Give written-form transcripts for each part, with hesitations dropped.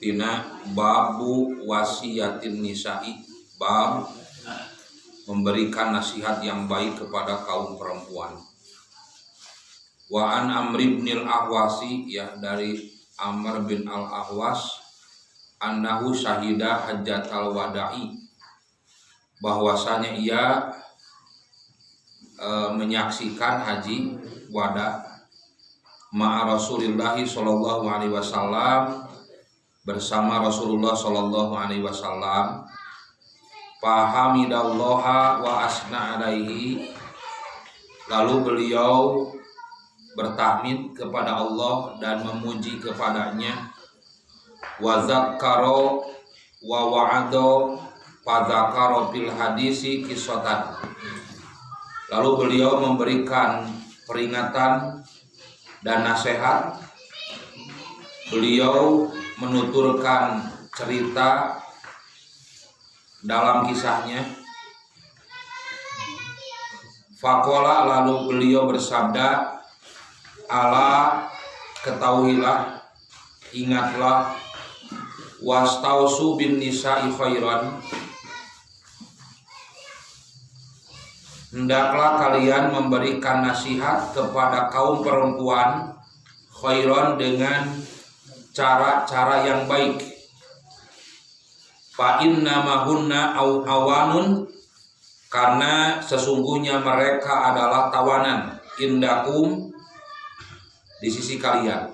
tina babu wasiyatin nisa'i, bab memberikan nasihat yang baik kepada kaum perempuan. Wa an Amr bin al-Ahwasi, ya, dari Amr bin al-Ahwas, annahu syahida hajjatal wada'i, bahwasanya ia menyaksikan haji wada ma'a Rasulillah sallallahu alaihi wasallam, bersama Rasulullah sallallahu alaihi wasallam. Fahamidallaha wa asna alaihi, lalu beliau bertahmid kepada Allah dan memuji kepadanya. Wa zakkara wa wa'ada fa zakara fil hadisi qissatan, lalu beliau memberikan peringatan dan nasihat. Beliau menuturkan cerita dalam kisahnya. Faqala, lalu beliau bersabda, ala, ketahuilah, ingatlah, wastausu bin nisa'i khairan, hendaklah kalian memberikan nasihat kepada kaum perempuan khairan, dengan cara-cara yang baik. Fa inna mahunna awanun, karena sesungguhnya mereka adalah tawanan, indakum, di sisi kalian.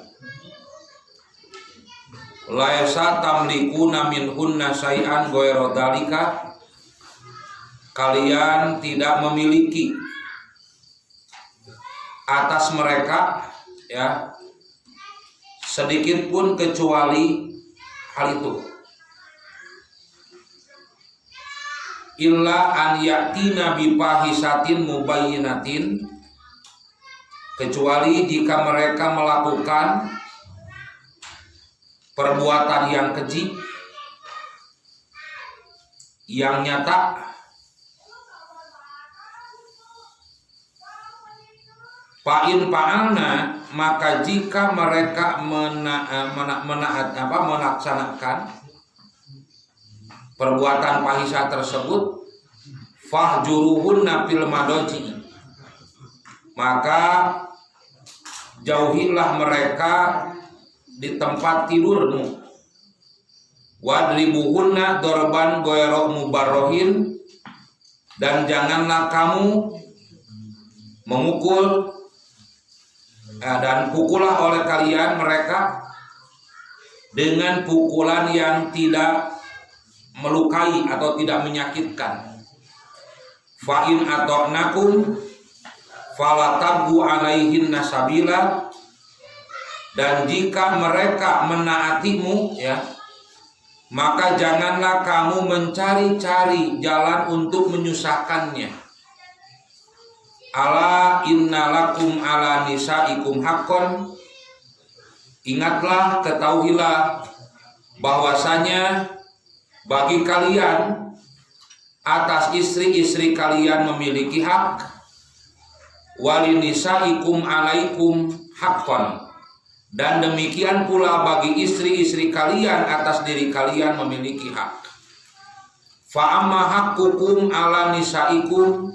Laisa tamlikuna minhunna syai'an ghairu dzalika, kalian tidak memiliki atas mereka, ya, sedikit pun kecuali hal itu. Illa an yatina bi fahisatin mubayyinatin, kecuali jika mereka melakukan perbuatan yang keji, yang nyata. Fa'in fa'alna, maka jika mereka melaksanakan perbuatan fahisah tersebut, fahjuruhunna fil madaji, maka jauhilah mereka di tempat tidurmu. Wadribuhunna dorban ghairu mubarrohin, dan janganlah kamu memukul, dan pukullah oleh kalian mereka dengan pukulan yang tidak melukai atau tidak menyakitkan. Fa'in ata'nakum fala tabghu alaihin nasabila, dan jika mereka menaatimu, ya, maka janganlah kamu mencari-cari jalan untuk menyusahkannya. Ala innalakum ala nisaikum haqqon, ingatlah, ketahuilah, bahwasanya bagi kalian atas istri-istri kalian memiliki hak. Walinisaikum alaikum haqqon, dan demikian pula bagi istri-istri kalian atas diri kalian memiliki hak. Fa amma haqqukum ala nisaikum,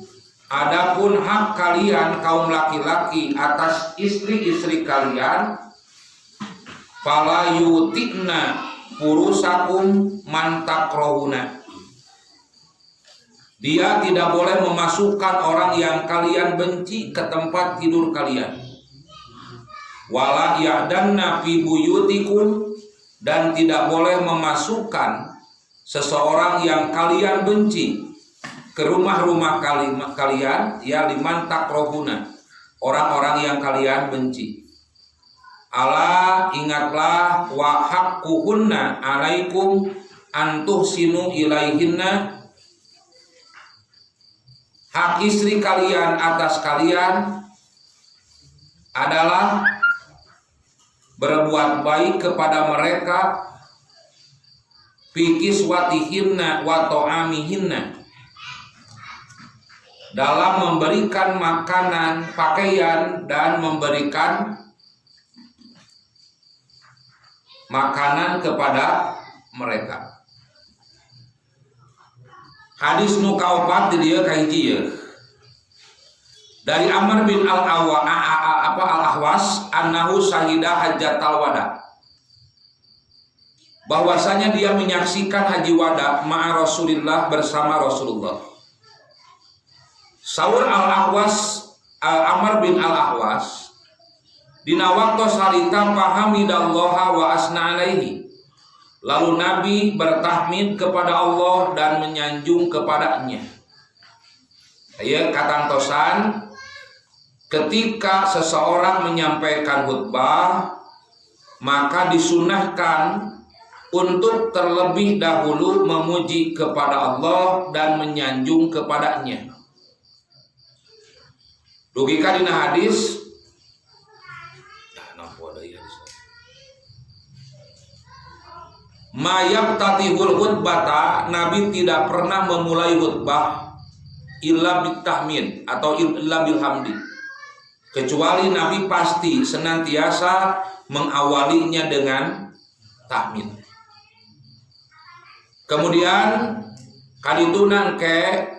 adapun hak kalian kaum laki-laki atas istri-istri kalian, fala yutikna furusakum man takrahuna, dia tidak boleh memasukkan orang yang kalian benci ke tempat tidur kalian. Wala ya'danna fi buyutikum, dan tidak boleh memasukkan seseorang yang kalian benci ke rumah-rumah kalian, ya, liman takrahuna, orang-orang yang kalian benci. Ala, ingatlah, wa haqquhunna alaikum antuhsinu ilaihinna, hak istri kalian atas kalian adalah berbuat baik kepada mereka, fi kiswatihinna wa ta'amihinna, dalam memberikan makanan, pakaian, dan memberikan makanan kepada mereka. Hadis nu kaopat di dieu kahiji ieu. Dari Amr bin al-Ahwas annahu syahida hajjatal wada. Bahwasanya dia menyaksikan haji wada ma'a Rasulillah bersama Rasulullah. Saur al-Ahwas Amr bin al-Ahwas dina waktu sarita fahamidallaha wa asna alaihi. Lalu Nabi bertahmid kepada Allah dan menyanjung kepadanya. Ya, katangtosan ketika seseorang menyampaikan khutbah, maka disunahkan untuk terlebih dahulu memuji kepada Allah dan menyanjung kepadanya. Dugika dina hadis mayab tatihul khutbata, Nabi tidak pernah memulai khutbah illa bitahmid atau illa bilhamdi, kecuali Nabi pasti senantiasa mengawalinya dengan tahmid. Kemudian kaditunan ke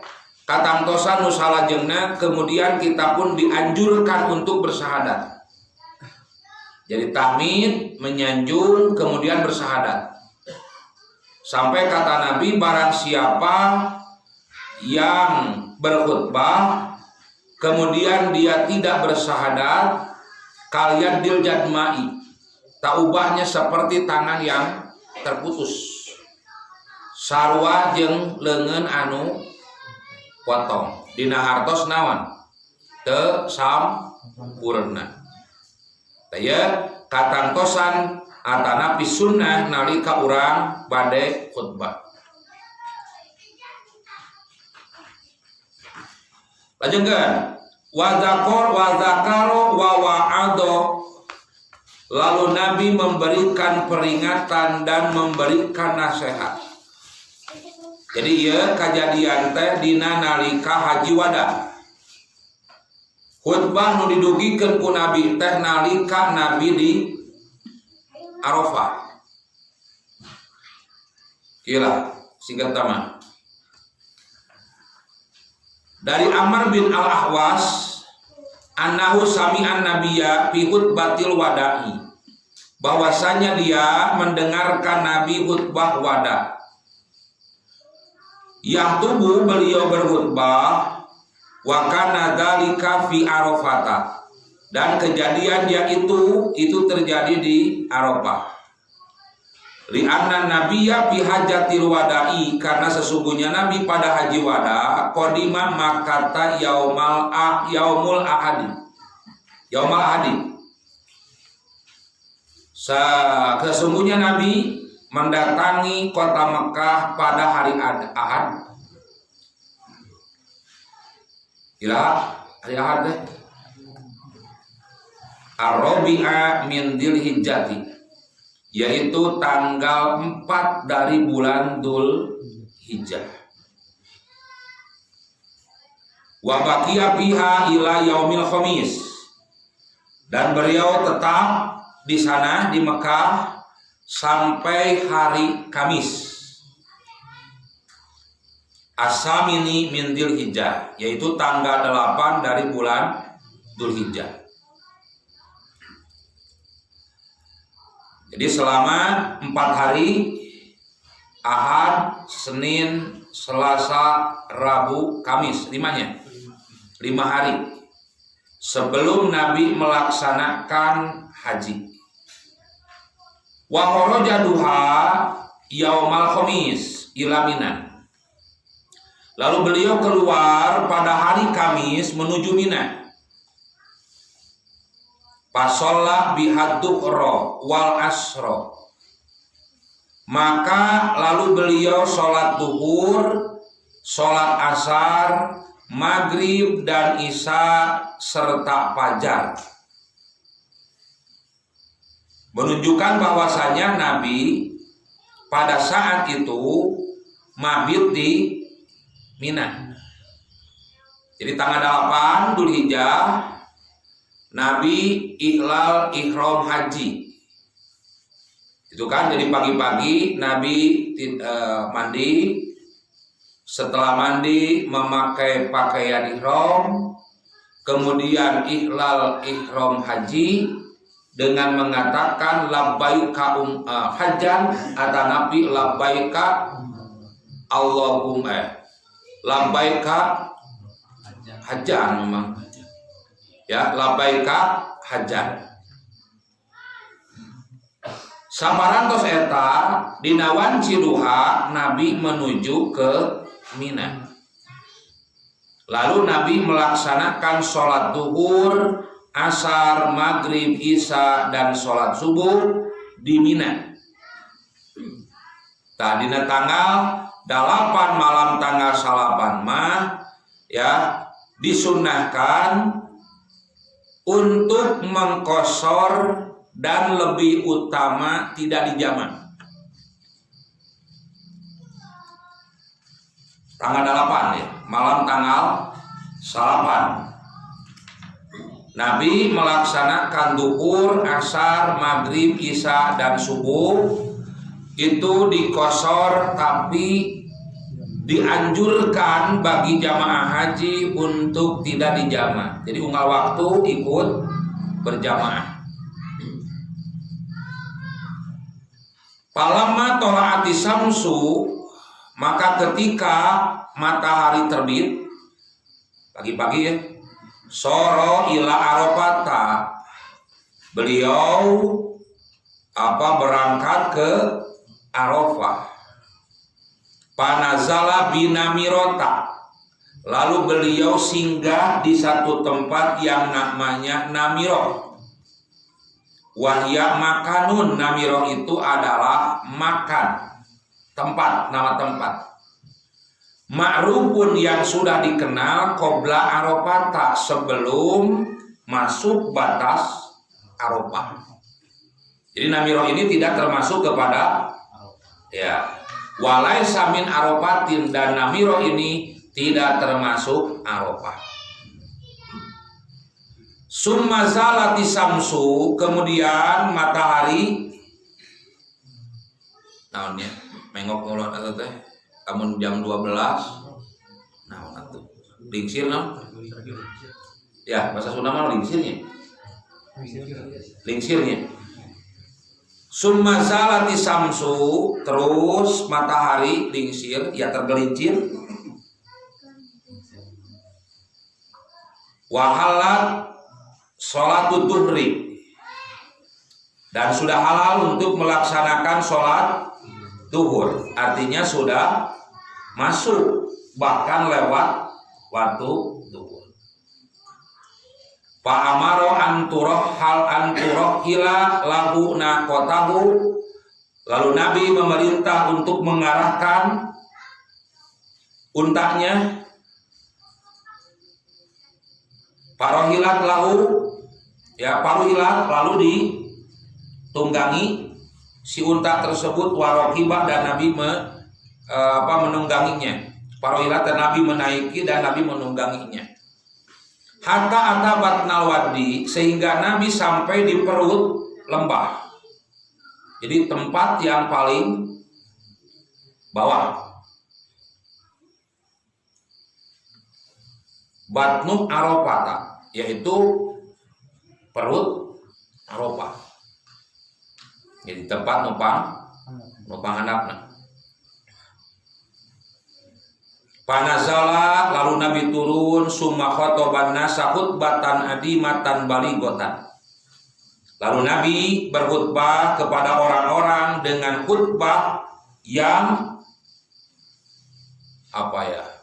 katangtosan nusalajengna, kemudian kita pun dianjurkan untuk bersahadat. Jadi tahmid, menyanjung, kemudian bersahadat. Sampai kata Nabi, barang siapa yang berkhutbah kemudian dia tidak bersahadat, kalian diljadmai, taubahnya seperti tangan yang terputus, sarwa jeung leungeun anu potong, dina hartos naon teu sampurna. Taya katangtosan atana pisunnah nalika urang bade khutbah. Lajengkeun wa zakaro wa wa'ado, lalu Nabi memberikan peringatan dan memberikan nasihat. Jadi ieu kajadian teh dina nalika haji wada. Khutbah nu didugikeun ku Nabi teh nalika Nabi di Arafah. Kila singkat tamah. Dari Amr bin al-Ahwas annahu sami'an nabiyya fi khutbatil wada'i, bahwasanya dia mendengarkan Nabi khutbah wada. Yahtubu, beliau berkhutbah, wa kana dzalika fi Arafah, dan kejadian dia itu terjadi di Arafah. Li'anna nabiyya fi hajjatil wada'i, karena sesungguhnya Nabi pada haji wada qadima Makkah yaumul ahadi. Sesungguhnya Nabi mendatangi kota Mekah pada hari Ahad. Ila hari Ahad deh. Ar-Rabi'a min Dzulhijjah, yaitu tanggal 4 dari bulan Dzulhijjah. Wa baqiya biha ila yaumil khamis, dan beliau tetap di sana di Mekah sampai hari Kamis. As-samini min Dzulhijjah, yaitu tanggal 8 dari bulan Dzulhijjah. Jadi selama 4 hari, Ahad, Senin, Selasa, Rabu, Kamis, 5 hari sebelum Nabi melaksanakan haji. Wa kharaja duha yaumal khamis ila Mina, lalu beliau keluar pada hari Kamis menuju Mina. Fasolla bihadduhra wal asro, maka lalu beliau sholat duhur, sholat asar, maghrib dan isya serta fajar, menunjukkan bahwasanya Nabi pada saat itu mabit di Mina. Jadi tanggal 8 Dzulhijjah Nabi ihram haji. Itu kan, jadi pagi-pagi Nabi mandi, setelah mandi memakai pakaian ihram, kemudian ihlal ihram haji dengan mengatakan labbaika hajjan atau Nabi labbaika Allahumma labbaika hajjan, memang ya, labbaika hajjan. Saparantos eta dina wanci duha Nabi menuju ke Mina. Lalu Nabi melaksanakan sholat duhur, asar, maghrib, isya, dan sholat subuh di Mina. Tadina tanggal 8 malam tanggal 8 mah ya disunahkan untuk mengkosor dan lebih utama tidak dijamak. Tanggal 8 ya, malam tanggal 8. Nabi melaksanakan duhur, asar, maghrib, isya, dan subuh itu dikosor, tapi dianjurkan bagi jamaah haji untuk tidak dijamak. Jadi unggal waktu ikut berjamaah. Palamma tolaati samsu, maka ketika matahari terbit pagi-pagi ya, soro ila Arafata, beliau berangkat ke Arafah. Panazala binamirota, lalu beliau singgah di satu tempat yang namanya Namiroh. Wahya makanun, Namiroh itu adalah makan, tempat, nama tempat. Ma'rufun yang sudah dikenal qobla Arafata, sebelum masuk batas Arafah. Jadi Namiroh ini tidak termasuk kepada ya, walai samin Arafatin, dan Namiroh ini tidak termasuk Arafah. Summa zalati samsu, kemudian matahari naonnya mengok ngulon eta teh amun jam 12 naon atuh lingsir naon ya, bahasa Sunda mah lingsirnya summa zalati samsu, terus matahari lingsir ya, tergelincir. Wahalat sholatul duhri, dan sudah halal untuk melaksanakan sholat duhur, artinya sudah masuk bahkan lewat waktu duhur. Fa amaro anturoh hila lahu nakotahu, lalu Nabi memerintah untuk mengarahkan untanya. Parohilat lahu ya, paruhilat lalu ditunggangi si unta tersebut, warokibah, dan Nabi menungganginya. Parohilat, dan Nabi menaiki dan Nabi menungganginya. Hatta atabat nalwadi, sehingga Nabi sampai di perut lembah. Jadi tempat yang paling bawah. Batnu Arafata, yaitu perut Arafah. Jadi tempat numpang anakna. Panazala, lalu Nabi turun, summa khotoban nasa khutbatan adimatan baligotan. Lalu Nabi berkhutbah kepada orang-orang dengan khutbah yang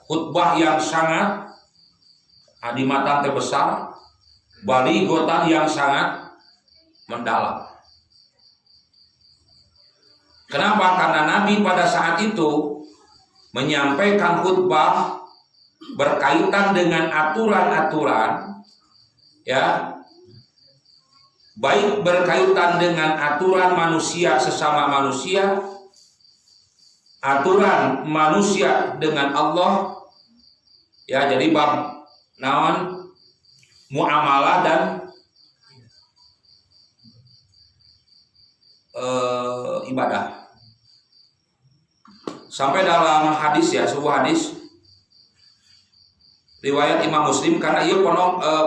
khutbah yang sangat adimatan terbesar, baligotan yang sangat mendalam. Kenapa? Karena Nabi pada saat itu menyampaikan khutbah berkaitan dengan aturan-aturan, ya, baik berkaitan dengan aturan manusia sesama manusia, aturan manusia dengan Allah, ya, jadi bab naon muamalah dan ibadah. Sampai dalam hadis ya, sebuah hadis riwayat Imam Muslim, karena ia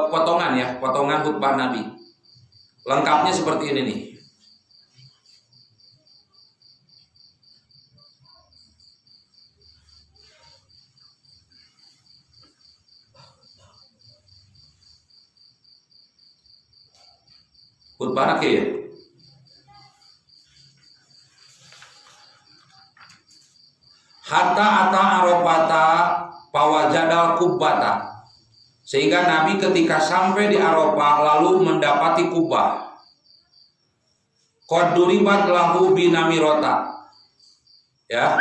potongan ya, potongan khutbah Nabi. Lengkapnya seperti ini nih. Khutbah Nabi ya. Hatta ata Arafata pawajadal kubbata, sehingga Nabi ketika sampai di Arafah lalu mendapati kubah. Qad duribat lahu binamirota, ya.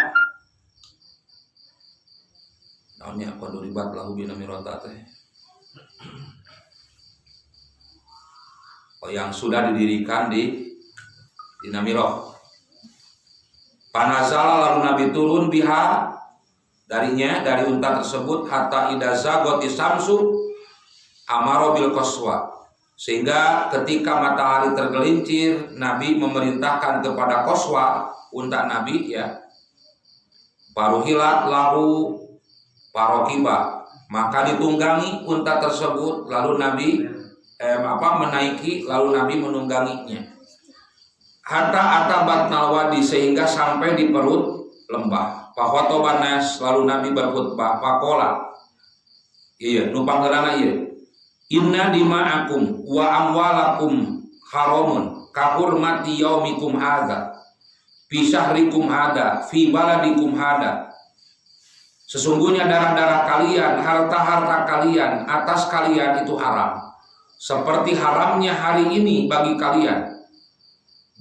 Naonnya qad duribat lahu binamirota teh? Yang sudah didirikan di Namiroh. Panazala lalu Nabi turun biha darinya, dari unta tersebut, hatta idaza goti samsu amaro bil qaswa, sehingga ketika matahari tergelincir Nabi memerintahkan kepada qaswa, unta Nabi ya, paruhilat lahu parokiba, maka ditunggangi unta tersebut, lalu Nabi menaiki, lalu Nabi menungganginya. Hatta atabat nalwadi, sehingga sampai di perut lembah. Fakhotobanas, lalu Nabi berkhutbah. Pakola, iya numpang gerana iya, inna dima'akum wa amwalakum haramun kahurmati yaumikum hadza fi syahrikum hadza fi baladikum hadza. Sesungguhnya darah-darah kalian, harta-harta kalian atas kalian itu haram, seperti haramnya hari ini bagi kalian,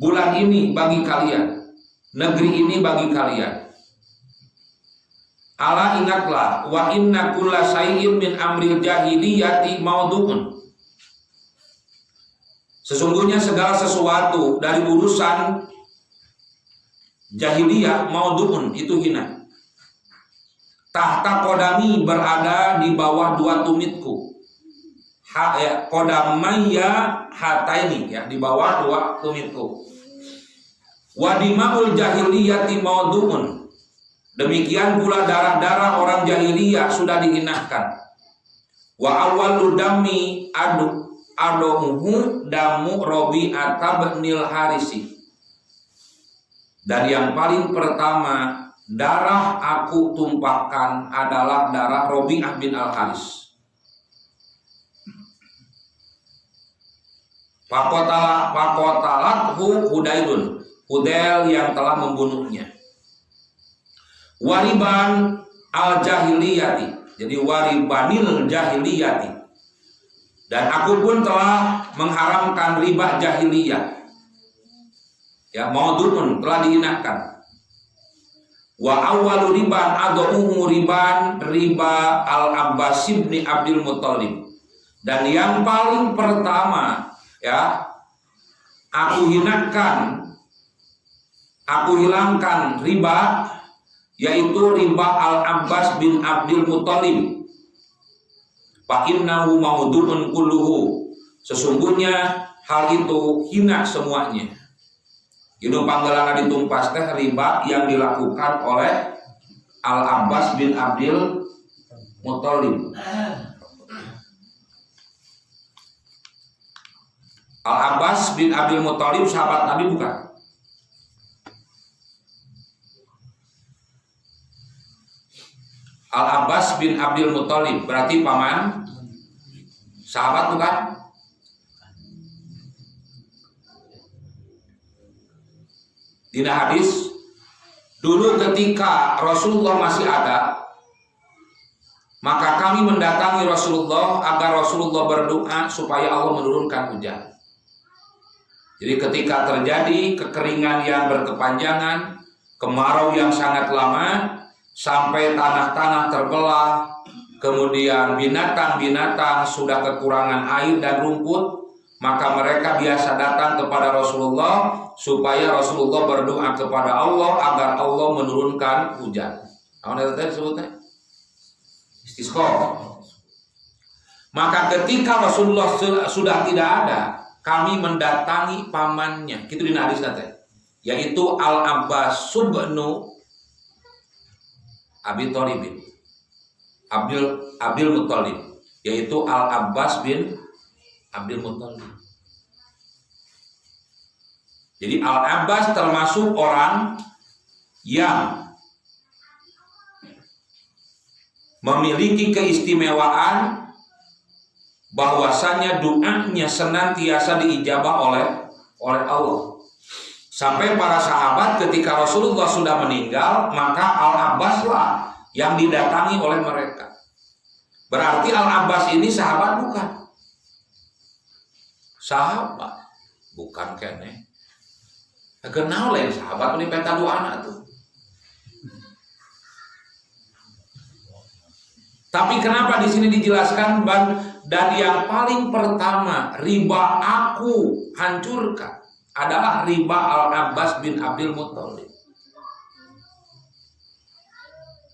bulan ini bagi kalian, negeri ini bagi kalian. Ala ingatlah, wa inna kulla syai'in min amril jahiliyati maudhu'un. Sesungguhnya segala sesuatu dari urusan jahiliyah maudhu'un, itu hina. Tahta kodami, berada di bawah dua tumitku. Kodamaya hataini, ya, di bawah dua tumitku. Wadimaul jahiliyati maudhu'un, demikian pula darah-darah orang jahiliyah sudah dihinakan. Wa awwalu dami adomuhu damu Rabi'ata binil Harisi, dan yang paling pertama darah aku tumpahkan adalah darah Rabi'ah bin Al-Haris. Pakotalathu Hudailun, Hudail yang telah membunuhnya. Wariban al-jahiliyati, jadi waribanil jahiliyati, dan aku pun telah mengharamkan riba jahiliyah, ya, maudhu'un, telah dihinakan. Wa awwalu riban ad'uhu riban riba al-Abbas bin Abdul Muthalib, dan yang paling pertama, ya, aku hilangkan riba, yaitu riba al-Abbas bin Abdul Muthalib. Fa innahu maudhu'un kulluhu, sesungguhnya hal itu hina semuanya. Itu panggilan ditumpas teh riba yang dilakukan oleh al-Abbas bin Abdul Muthalib. Al-Abbas bin Abdul Muthalib sahabat Nabi bukan? Al-Abbas bin Abdul Muthalib berarti paman sahabat bukan? Dina hadis, dulu ketika Rasulullah masih ada, maka kami mendatangi Rasulullah agar Rasulullah berdoa supaya Allah menurunkan hujan. Jadi ketika terjadi kekeringan yang berkepanjangan, kemarau yang sangat lama, sampai tanah-tanah terbelah, kemudian binatang-binatang sudah kekurangan air dan rumput, maka mereka biasa datang kepada Rasulullah supaya Rasulullah berdoa kepada Allah agar Allah menurunkan hujan. Apa itu disebutnya? Istisqa. Maka ketika Rasulullah sudah tidak ada, kami mendatangi pamannya. Gitu di hadis tadi. yaitu Al-Abbas subnu Abi Thalib, Abdul Muthalib, yaitu Al-Abbas bin Abdul Muthalib. Jadi Al-Abbas termasuk orang yang memiliki keistimewaan bahwasanya doanya senantiasa diijabah oleh Allah. Sampai para sahabat ketika Rasulullah sudah meninggal, maka Al-Abbas lah yang didatangi oleh mereka. Berarti Al-Abbas ini sahabat bukan? Sahabat, bukan kene. Kenal lain sahabat ini peta dua anak tuh. Tapi kenapa di sini dijelaskan dan yang paling pertama riba aku hancurkan adalah riba Al-Abbas bin Abdul Muthalib.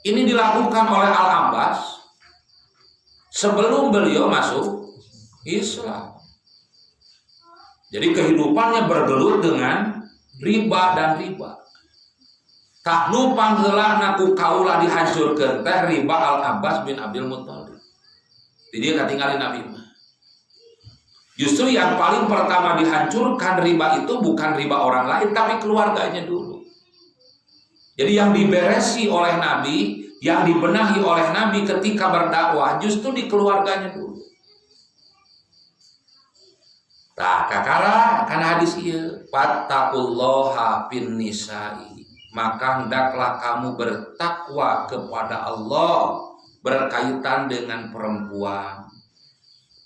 Ini dilakukan oleh Al-Abbas sebelum beliau masuk Islam. Jadi kehidupannya bergelut dengan riba dan riba. Tak lupa heula naku kaula dihancurkeun teh riba Al-Abbas bin Abdul Muthalib. Jadi dia katinggalin Nabi mah. Justru yang paling pertama dihancurkan riba itu bukan riba orang lain, tapi keluarganya dulu. Jadi yang diberesi oleh Nabi, yang dibenahi oleh Nabi ketika berdakwah, justru di keluarganya dulu. Nah, kakara kan hadis ieu, fattaqullaha fin nisa'i. Maka hendaklah kamu bertakwa kepada Allah berkaitan dengan perempuan.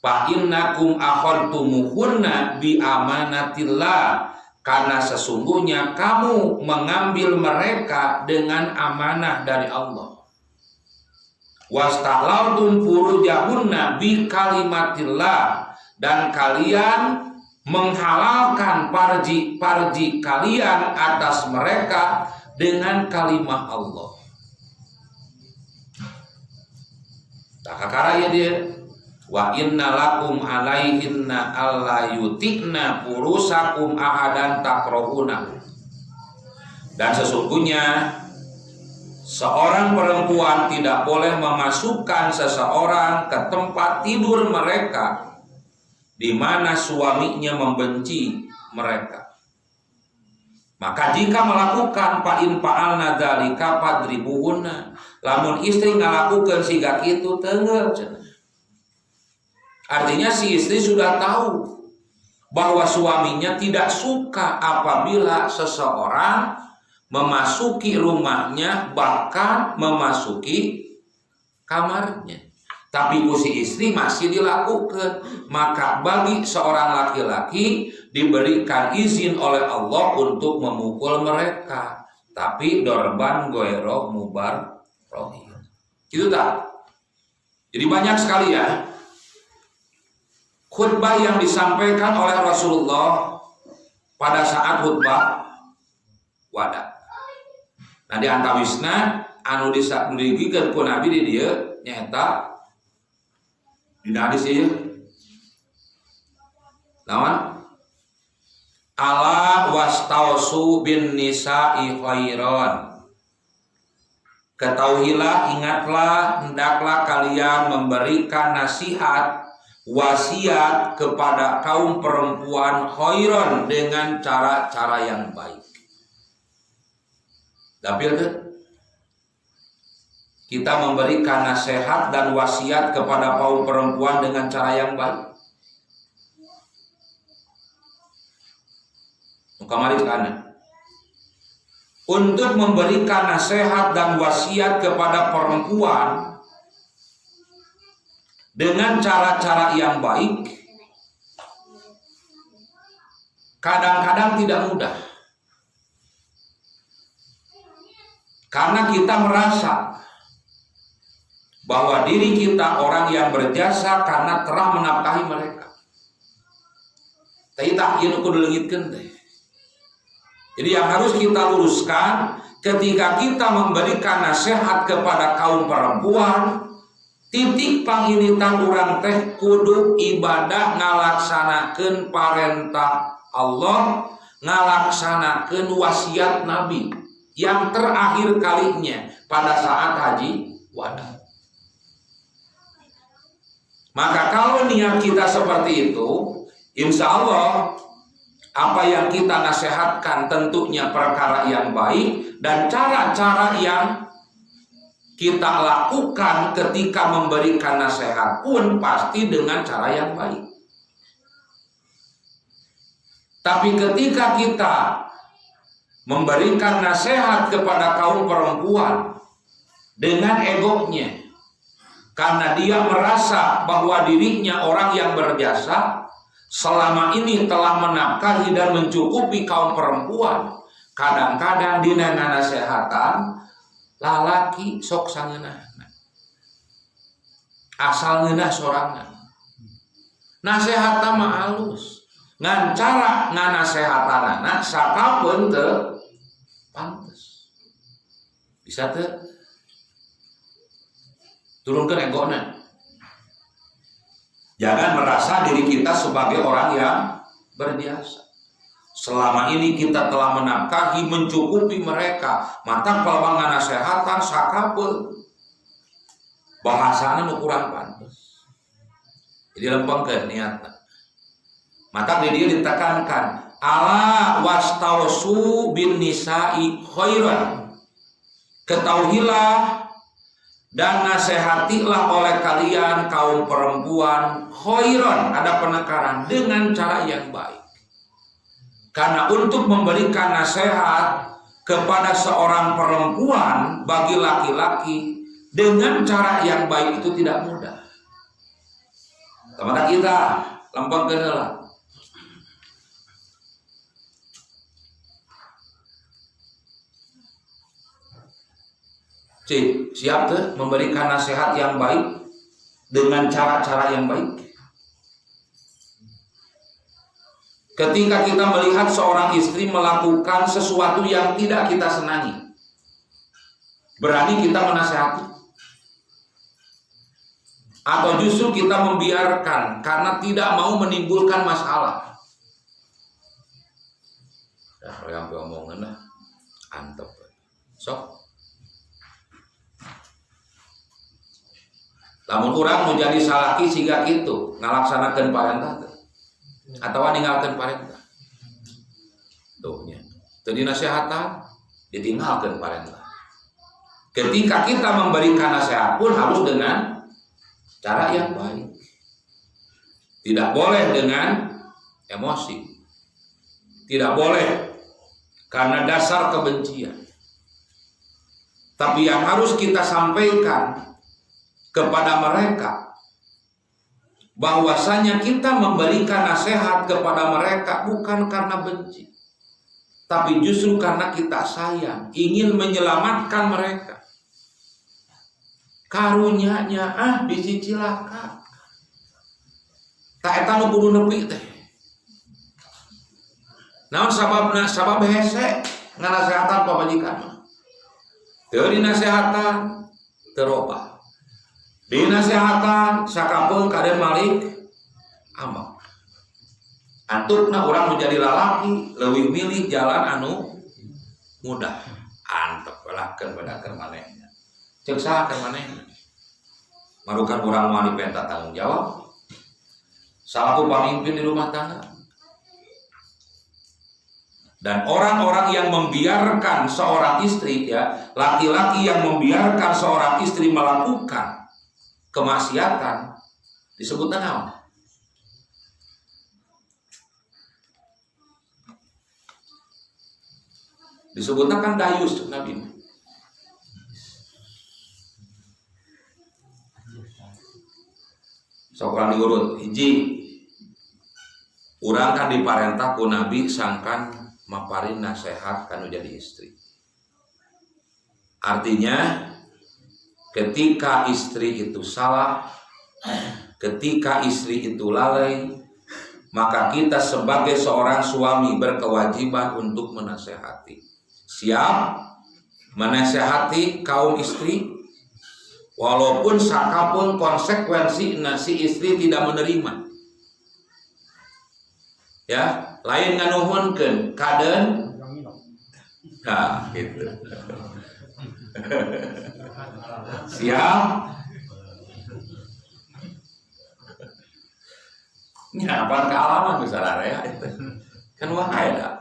Fa innakum akhadtumuhunna bi amanatillah, karena sesungguhnya kamu mengambil mereka dengan amanah dari Allah. Wastahlaltum furujahunna bi kalimatillah, dan kalian menghalalkan farji kalian atas mereka dengan kalimat Allah. Tak kakara ya dia. Wa inna lakum alaihinna alla yutikna purusakum ahadan takrohuna. Dan sesungguhnya seorang perempuan tidak boleh memasukkan seseorang ke tempat tidur mereka di mana suaminya membenci mereka. Maka jika melakukan fa'in fa'alna dzalika fadribuhunna, lamun istri ngalakukeun siga kitu teungeuh cenah. Artinya si istri sudah tahu bahwa suaminya tidak suka apabila seseorang memasuki rumahnya, bahkan memasuki kamarnya. Tapi si istri masih dilakukan. Maka bagi seorang laki-laki diberikan izin oleh Allah untuk memukul mereka. Tapi dorban goero mubar rohim. Itu tak? Jadi banyak sekali ya khutbah yang disampaikan oleh Rasulullah pada saat khutbah wada. Nah di antawisna anu digigikeun ku Nabi di dieu nyaeta dina hadis ieu. Naon? Ala wastausu bin nisa'i khairan. Ketahuilah, ingatlah, hendaklah kalian memberikan nasihat, wasiat kepada kaum perempuan khairan dengan cara-cara yang baik. Dapil kan? Kita memberikan nasihat dan wasiat kepada kaum perempuan dengan cara yang baik. Kamari kana. Untuk memberikan nasihat dan wasiat kepada perempuan dengan cara-cara yang baik kadang-kadang tidak mudah. Karena kita merasa bahwa diri kita orang yang berjasa karena telah menafkahi mereka. Tapi tak ieu kudu leungitkeun teh. Jadi yang harus kita luruskan ketika kita memberikan nasihat kepada kaum perempuan, titik panginitan urang teh kudu ibadah ngalaksanakeun parentah Allah ngalaksanakeun wasiat Nabi yang terakhir kalinya pada saat haji wada. Maka kalau niat kita seperti itu, insya Allah apa yang kita nasihatkan tentunya perkara yang baik, dan cara-cara yang kita lakukan ketika memberikan nasihat pun pasti dengan cara yang baik. Tapi ketika kita memberikan nasihat kepada kaum perempuan dengan egonya, karena dia merasa bahwa dirinya orang yang berjasa, selama ini telah menafkahi dan mencukupi kaum perempuan, kadang-kadang dina nasehatan lalaki sok sangeunahna, asal ngeunah sorangan. Nasehatna mah alus, ngan cara nganasehatanana sakapeun teu pantes. Bisa teu turunkan egona. Jangan merasa diri kita sebagai orang yang berjasa. Selama ini kita telah menafkahi, mencukupi mereka, maka kalau ngasehatan sakapul bahasana nu kurang pantes. Jadi lempengkeun niatna. Maka di dia ditekankan ala wastausu bin nisa'i khairan. Ketahuilah dan nasihatilah oleh kalian kaum perempuan khairan, ada penekanan, dengan cara yang baik. Karena untuk memberikan nasihat kepada seorang perempuan bagi laki-laki dengan cara yang baik itu tidak mudah. Teman kita lempeng kenal. Siap tuh memberikan nasihat yang baik dengan cara-cara yang baik. Ketika kita melihat seorang istri melakukan sesuatu yang tidak kita senangi, berani kita menasihati, atau justru kita membiarkan karena tidak mau menimbulkan masalah. Ya, kalau yang ngomongin lah, antep. Sok. Lamun urang menjadi salaki siga kitu, ngalaksanakeun parentah atau ninggalkeun parentah. Tuh nya. Teu dinasehatan, ditinggalkeun parentah. Ketika kita memberikan nasihat pun harus dengan cara yang baik. Tidak boleh dengan emosi. Tidak boleh karena dasar kebencian. Tapi yang harus kita sampaikan kepada mereka bahwasanya kita memberikan nasihat kepada mereka bukan karena benci, tapi justru karena kita sayang, ingin menyelamatkan mereka. Karunyanya bisi cilaka, tak eta nu kudu nepi teh. Naon sabab hese nganasehatan pamajikan mah. Teu dinasehatan terobah. Dinasehatan sakapeung kaden malik amak. Antukna urang menjadi lalaki leuwih milih jalan anu mudah. Antep welahkeun bedakeun manehna. Ceuk sahakeun manehna. Marukan urang moal dipenta tanggung jawab. Salaku pamimpin di rumah tangga. Dan orang-orang yang membiarkan seorang istri, ya, laki-laki yang membiarkan seorang istri melakukan kemaksiatan disebut naon? Disebutnya kan dayus Nabi. Sokurang diurut hiji, urang kan diparentah ku Nabi sangkan maparin nasihat kanu jadi istri. Artinya ketika istri itu salah, ketika istri itu lalai, maka kita sebagai seorang suami berkewajiban untuk menasehati. Siap menasehati kaum istri, walaupun sakapun konsekuensi si istri tidak menerima. Ya, lain nganuhunkeun kaden. Nah, gitu. Siap. Nya apa kealaman besar area itu. Kan wah ada.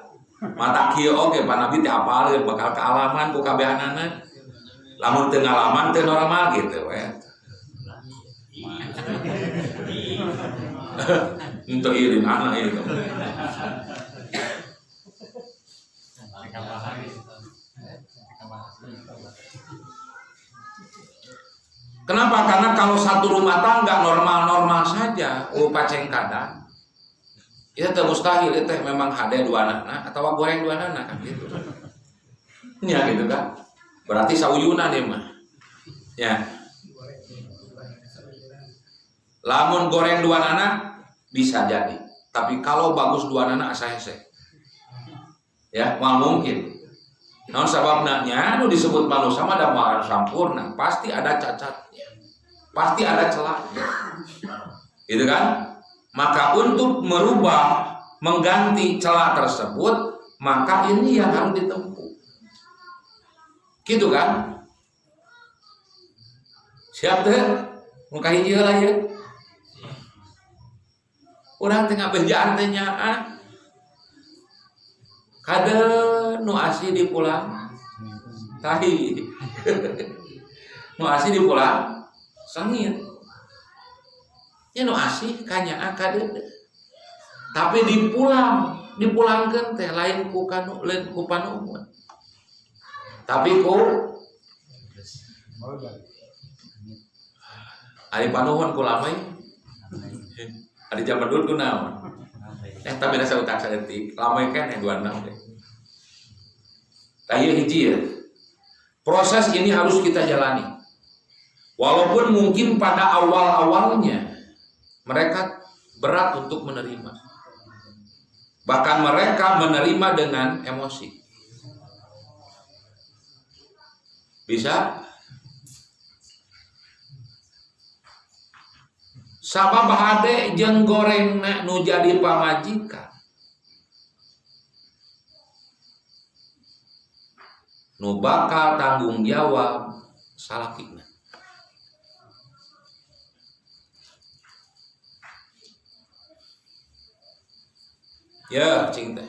Mata kieu oge panabi teh apal bakal kealaman ku kabehanana. Lamun teu ngalaman teu normal gitu we. Untuk irin anak itu. Kenapa? Karena kalau satu rumah tangga normal-normal saja, paceng kadang, itu mustahil itu memang ada dua anak atau goreng dua anak kan gitu. Ya gitu kan. Berarti sauyunan ya mah. Ya. Lamun goreng dua anak bisa jadi. Tapi kalau bagus dua anak asa hese. Ya, mal mungkin. Naon sababna nya anu disebut manusia mah da moal sampurna, pasti ada cacatnya. Pasti ada celahnya. Gitu kan? Maka untuk merubah, mengganti celah tersebut, maka ini yang harus ditempuh. Gitu kan? Siap teh? Muka hijau lah ya. Urang tengah bejaan teh nyaan. Kade nu asih dipulang. Tahi. Nu asih dipulang. Sengit. Ya nu asih kanyaan kade. Tapi dipulangkeun teh lain ku kanu lain ku panuhun. Tapi ku ari panuhun ku lamai. Ari zaman dulu ku naon? Tapi rasa utak saeutik, lamai kan yang 26 deh. Taya hiji ya. Proses ini harus kita jalani. Walaupun mungkin pada awal-awalnya mereka berat untuk menerima. Bahkan mereka menerima dengan emosi. Bisa? Sabab hade jeung gorengna nu jadi pamajikan. Nu bakal tanggung jawab salakina. Ya, cing teh.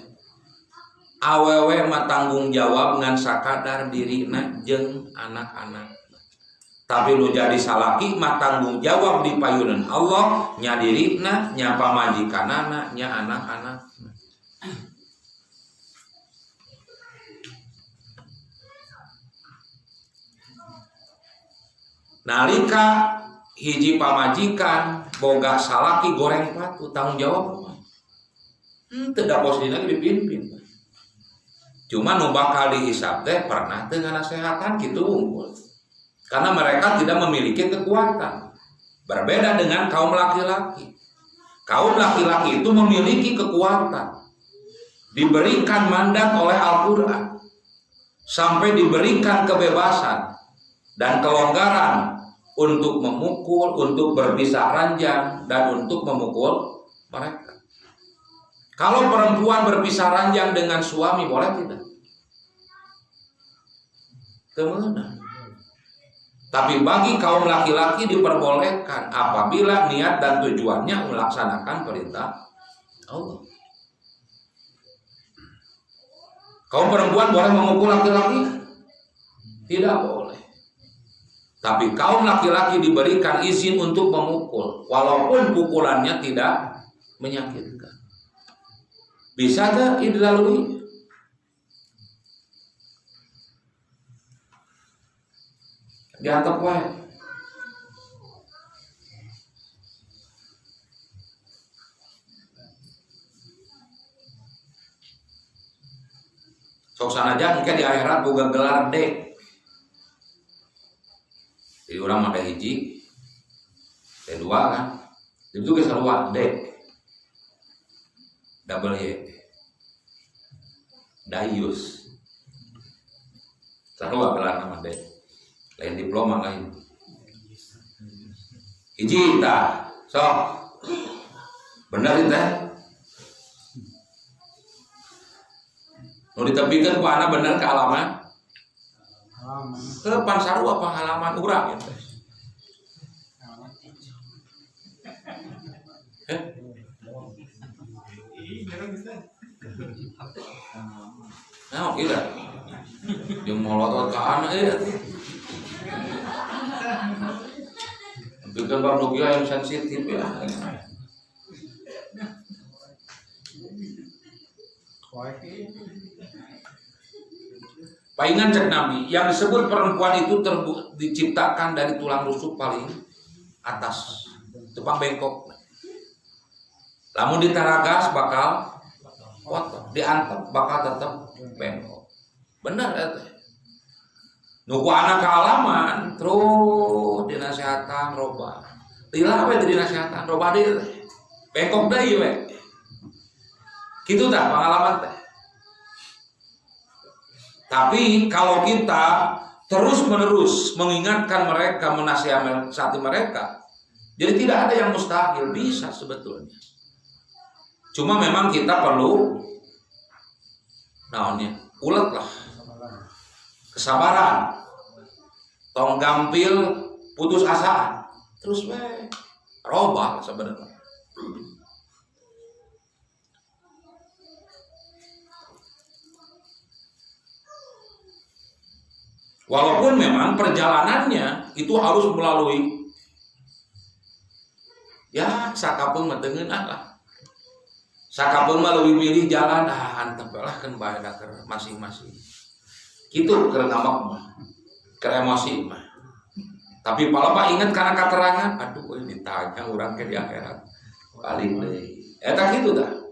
Awewe mah tanggung jawab ngan sakadar dirina jeung anak-anak. Tapi lu jadi salaki mah tanggung jawab di payunan Allah nya dirina, nya pamajikanana, nya anak-anak. Nalika hiji pamajikan boga salaki goreng patu tanggung jawab. Teu da posisi lagi dipimpin. Cuma nu bakal dihisab teh pernah teu nganasehatan kitu unggul. Karena mereka tidak memiliki kekuatan. Berbeda dengan kaum laki-laki. Kaum laki-laki itu memiliki kekuatan. Diberikan mandat oleh Al-Quran. Sampai diberikan kebebasan dan kelonggaran untuk memukul, untuk berpisah ranjang, dan untuk memukul mereka. Kalau perempuan berpisah ranjang dengan suami boleh tidak? Kemana? Tapi bagi kaum laki-laki diperbolehkan apabila niat dan tujuannya melaksanakan perintah Allah. Kaum perempuan boleh memukul laki-laki? Tidak boleh. Tapi kaum laki-laki diberikan izin untuk memukul, walaupun pukulannya tidak menyakitkan. Bisa tak dilalui? Diantep wae. Sok sanajan engke di akhirat boga gelar D. Jadi orang ada hiji, D2 kan. Itu ge sarua D. Double Y. Dayus. Sarua gelar nama D. Lain diploma lain. Hiji tah, sok. Bener teh. Nu ditepikeun ku anak bener ke halaman. Ke Pansaru apa halaman urang ya. Nah, kira yang molot ke anak bukan Bang yang sensitif ya. Palingan cek Nabi, yang disebut perempuan itu diciptakan dari tulang rusuk paling atas, tepang bengkok. Lamun ditaragas bakal potong, diantep bakal tetap bengkok. Bener ya teh. Nuku anak ke halaman, terus dinasehatan roba. Lila apa itu dinasehatan roba dia bengkok deui we. Kitu tah pengalaman teh. Tapi kalau kita terus-menerus mengingatkan mereka, menasihati mereka, jadi tidak ada yang mustahil, bisa sebetulnya. Cuma memang kita perlu ulet lah, kesabaran, tong gampil, putus asa, terus robah sebenarnya. Walaupun memang perjalanannya itu harus melalui sakapeung metengeun lah. Sakapeung melalui milih jalan antep lah kan bae keur masing-masing. Kitu keur ngambek mah. Keur emosi mah. Tapi palapa inget karena keterangan, aduh ditanya urang ke di akhirat. Paling deui. Eta kitu tah.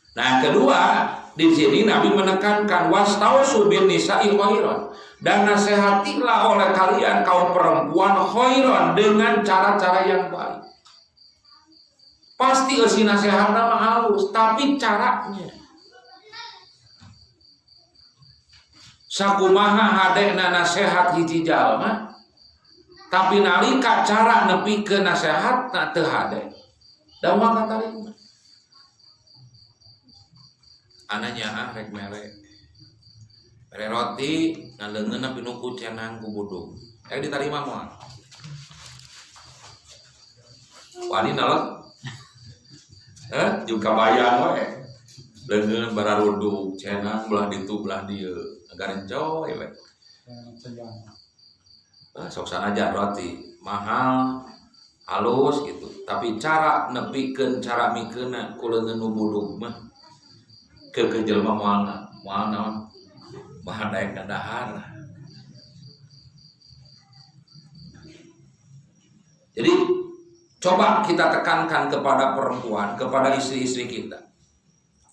Nah, kedua, di sini Nabi menekankan wastausu bin nisa'i khairan, dan nasihatilah oleh kalian kaum perempuan khairan dengan cara-cara yang baik. Pasti eusi nasihatna mah halus, tapi caranya sakumaha hadena nasihat hiji jalma, tapi nalika cara nepikeun nasihatna teu hade. Da maka tarima. Ananya rek mere roti ngaleungeun tapi nuku cenang ku budung ditarima moal wani nalek juga bayang we leungeun bararuduk cenang belah ditu belah dieu garencoy we sok sanajan roti mahal halus gitu tapi cara nepikeun cara mikeunna ku leungeun nu budung mah ke jelema moal naon bahan daek ka dahar. Jadi coba kita tekankan kepada perempuan, kepada istri-istri kita,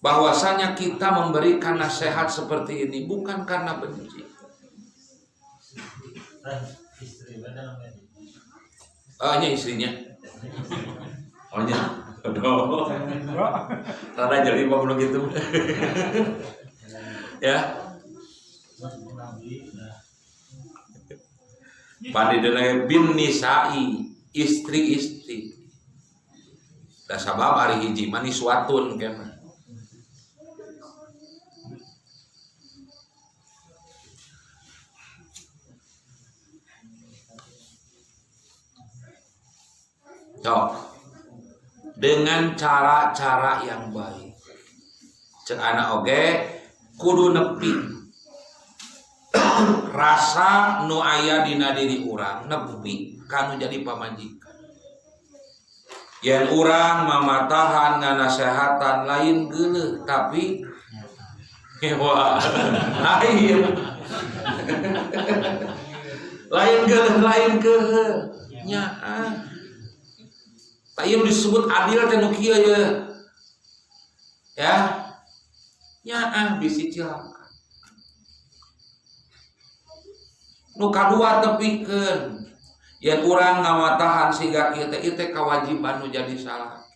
bahwasanya kita memberikan nasihat seperti ini bukan karena benci. Nya istrinya. Oh nya. Aduh. Karena jadi apa belum gitu. Ya. Panidena bin nisa'i, istri-istri. Da sabab ari hiji manis watun kana. Dengan cara-cara yang baik. Cek anak oge kudu nepi rasa nu aya dina diri urang nepi kanu jadi pamajikan. Yen urang mamatahan nganasehatan lain geuleuh tapi wah lain. Lain geuleuh nya Tayyib disebut adil teh nu kieu ya. Ya bisi cilaka. Nu kadua tepikeun yen urang ngawatahan siga kieu teh ieu kewajiban nu jadi salaki.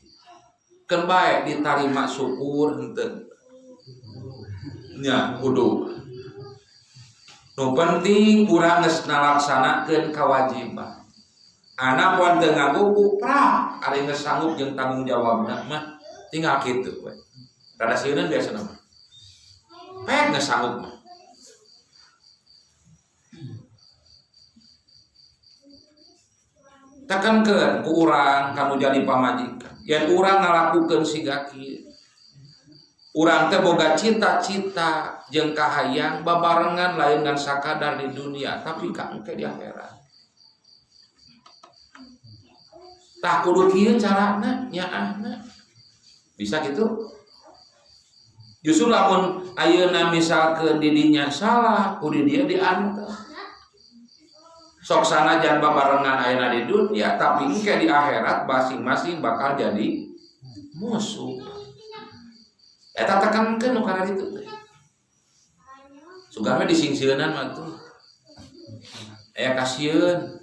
Keun bae ditarima syukur henteu. Nya kudu. Nu penting urang geus nalaksanakeun kewajiban. anak poan teu ngagugu pra ari geus sanggup jeung tanggung jawabna mah tinggal kitu we. Rada sieun biasana mah. Pek geus sanggup mah. Tekankeun ku urang kanu jadi pamajikan. Yen urang ngalakukeun siga kieu. Urang teh boga cita-cita jeung kahayang babarengan lain ngan sakadar di dunia, tapi ka engke di akhirat. Tah kudu kieu carana nyaahna. Bisa gitu? Justru lamun ayeuna misalkeun di dinya salah, kudu dia diantep. Sok sanajan babarengan ayeuna di dunia, tapi engke di akhirat masing-masing bakal jadi musuh. Eta tekankeun nu kana ditu teh. Sugame disingsieunan mah tuh. Aya kasieun.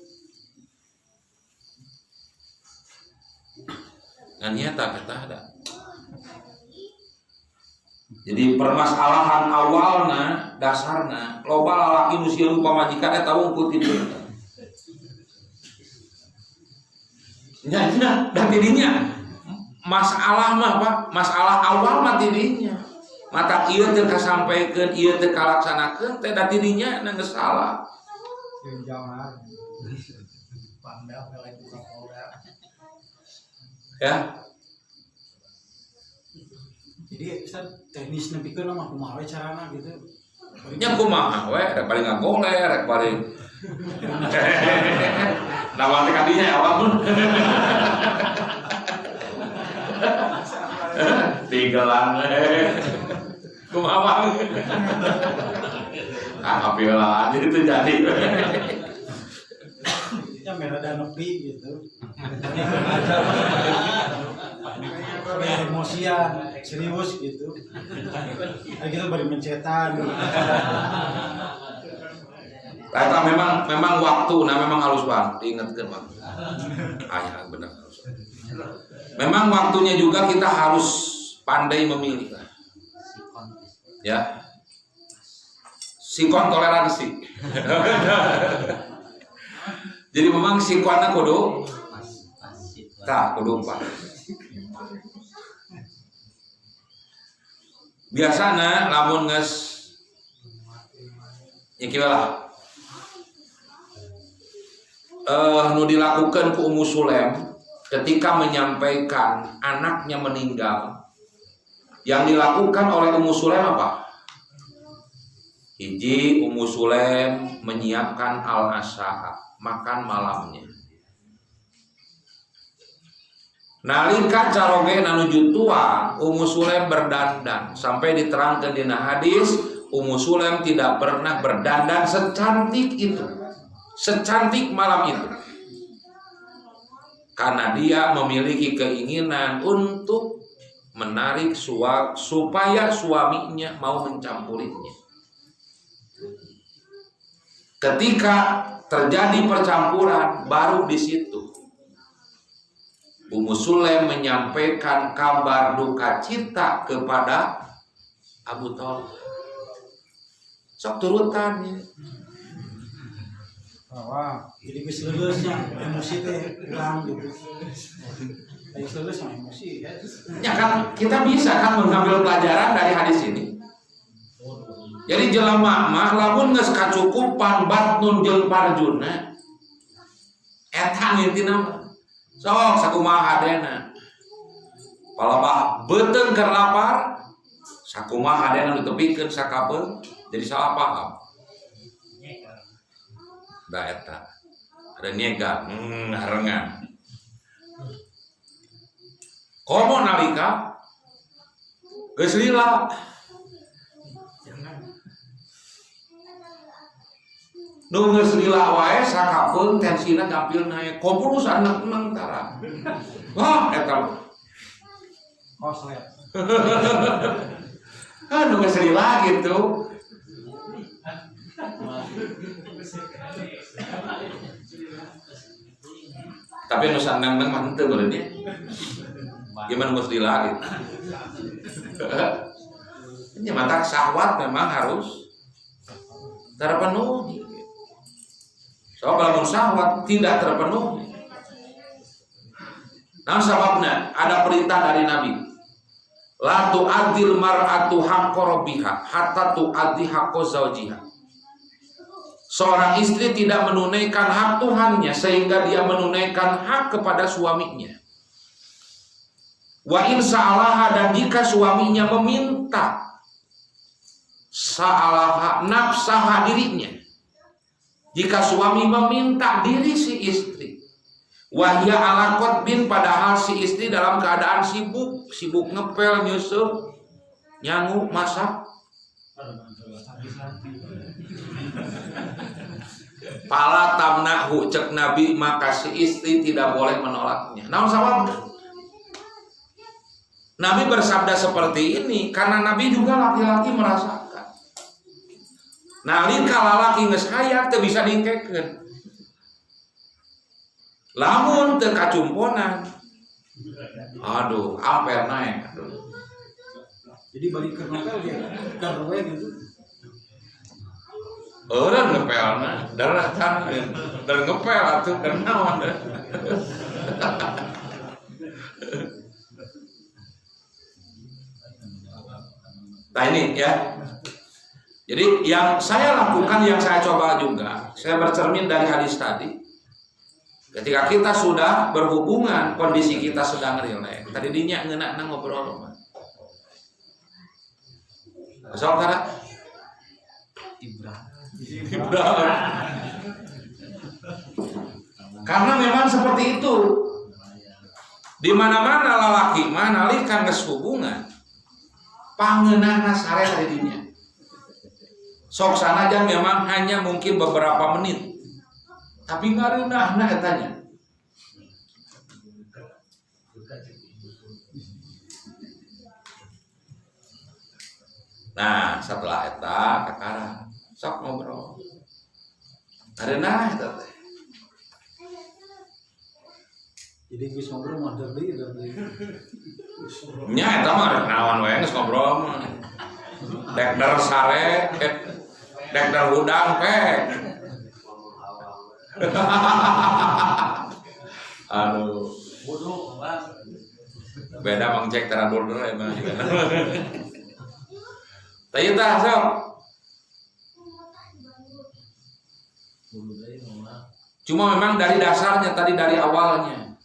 Ngan nyata kata ada. Jadi permasalahan awalna dasarna loba lalaki nu sieun pamajikan eta wungkul ti dieu. Nya da tidinya masalah mah Pak, masalah awal mah tidinya. Mata ieu teu kasampeukeun, ieu teu kalaksanakeun teh da tidinya na geus salah. Ya. Jadi Ustaz teknis nepikeun mah kumaha we carana gitu. Nya kumaha we, rek paling ngagoler, rek paling. Nawan teh kadinya awal mun. Tigelan we. Kumaha Bang? Kapiolaan itu jadi. Ya merada nepi gitu. Emosian, serius gitu. Kayak gitu bari mencetan. Eta memang waktu, memang harus Bang, diingatkeun Bang. Ya benar harus. Memang waktunya juga kita harus pandai memilih. Ya. Sikon toleransi. Jadi memang sikonna kudu pas. Biasana lamun geus ieu lah. Nu dilakukan ku Ummu Sulaim ketika menyampaikan anaknya meninggal. Yang dilakukan oleh Ummu Sulaim apa? Hiji, Ummu Sulaim menyiapkan al-asha, makan malamnya. Nalika caroge nanuju tua, Ummu Sulaim berdandan. Sampai diterangkan dina hadis, Ummu Sulaim tidak pernah berdandan secantik itu, secantik malam itu. Karena dia memiliki keinginan untuk menarik supaya suaminya mau mencampurinya. Ketika terjadi percampuran, baru di situ Ummu Sulaim menyampaikan kabar duka cita kepada Abu Thalib. Sok turutan ya. Wah, jadi geus leuleusnya emosi teh kurang gitu. Geus leuleus mah emosi ya. Ya kan kita bisa kan mengambil pelajaran dari hadis ini. Jadi jelema mah lamun geus kacukupan batnun jeung parjuna eta intina mah sok sakumaha hadena. Palabah beuteung keur lapar sakumaha hadena ditepikeun sakapeung jadi salah paham. Da eta ada niega harengan. Komo nalika geus lila nu geus lila wae sakapeung tensina gampil naek komo nu saneuk tara. Wah eta Koslet. nu geus lila gitu. Tapi nu sandang-dang mah henteu beureunya. Gimana geus lila gitu. Ini mata syahwat memang harus terpenuhi. Soal lamun syahwat tidak terpenuhi, Nah sebabnya ada perintah dari Nabi. La tu'adil mar'atu haqqa rabbiha hatta tu'addi haqqa zawjiha. Seorang istri tidak menunaikan hak Tuhannya sehingga dia menunaikan hak kepada suaminya. Wa in sa'alaha, dan jika suaminya meminta, sa'alaha nafsaha, dirinya. Jika suami meminta diri si istri, wahya ala qatbin, padahal si istri dalam keadaan sibuk ngepel, nyusup, nyangu, masak, pala tamnahu, cek Nabi, maka si istri tidak boleh menolaknya. Namun sabab Nabi bersabda seperti ini karena Nabi juga laki-laki merasakan. Nalika lalaki geus hayat teu bisa diengkekeun. Lamun teu kacumponan, aduh, ampel naik. Aduh. Jadi balik ke novel dia garwe gitu. Orang ngepelna, darah tangan, dan ngepel atuh dan naon. Nah ini ya. Jadi yang saya lakukan, yang saya coba juga, saya bercermin dari hadis tadi. Ketika kita sudah berhubungan, kondisi kita sedang rileks. Tadi dinya ngeuna ngobrol mah. Saudara Ibrahim. Karena memang seperti itu. Di mana-mana lalaki manalika geus hubungan, pangeunana sare tadi dinya. Sok sanajan memang hanya mungkin beberapa menit, tapi ngareunahna etanya. Nah setelah eta kakara sok ngobrol, areunah eta teh. Jadi geus ngobrol mah deui. Nya eta mah naon wae geus ngobrol mah. Dek der sare, dek der udang pek. Aduh. Bodoh, Beda Mang Cek teradur dulu emang. Tanya tah sok. Cuma memang dari dasarnya tadi, dari awalnya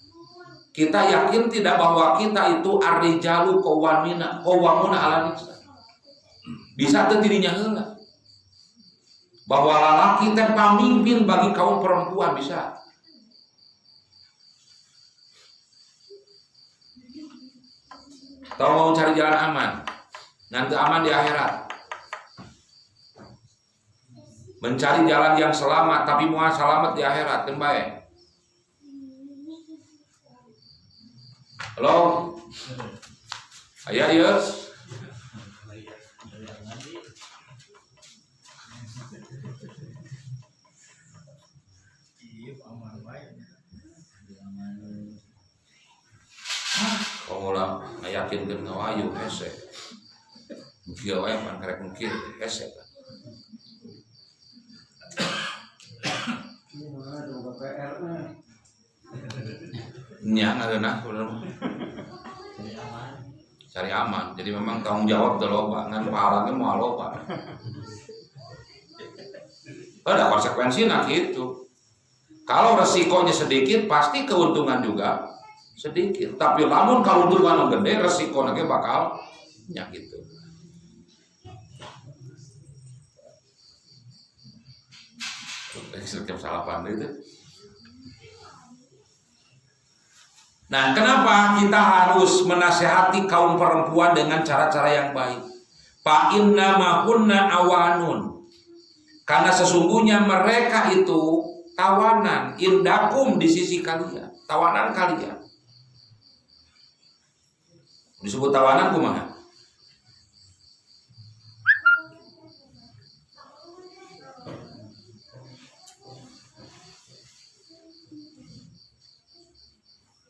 kita yakin tidak bahwa kita itu ar-rijalu qawwamuna 'ala nisa. Bisa teu dirinya heula. Bahwa lalaki teh pamimpin bagi kaum perempuan bisa. Atau mau cari jalan aman, nanti aman di akhirat. Mencari jalan yang selamat, tapi mau selamat di akhirat kan baik. Halo, ayah ya. Kaulah yakinkeun ngawayu hese. Mugia wae pan karek mungkin hese. Nya ngareunah cari aman. Jadi memang tanggung jawab teu loba, ngan pahala ge moal loba. Ada konsekuensinya gitu. Kalau resikonya sedikit, pasti keuntungan juga sedikit. Tapi lamun keuntungan gede, resikonya bakal nya gitu. Setiap salah pandai itu. Nah, kenapa kita harus menasehati kaum perempuan dengan cara-cara yang baik? Fa inna ma kunna awanun. Karena sesungguhnya mereka itu tawanan, indakum, di sisi kalian, tawanan kalian. Disebut tawanan kumaha?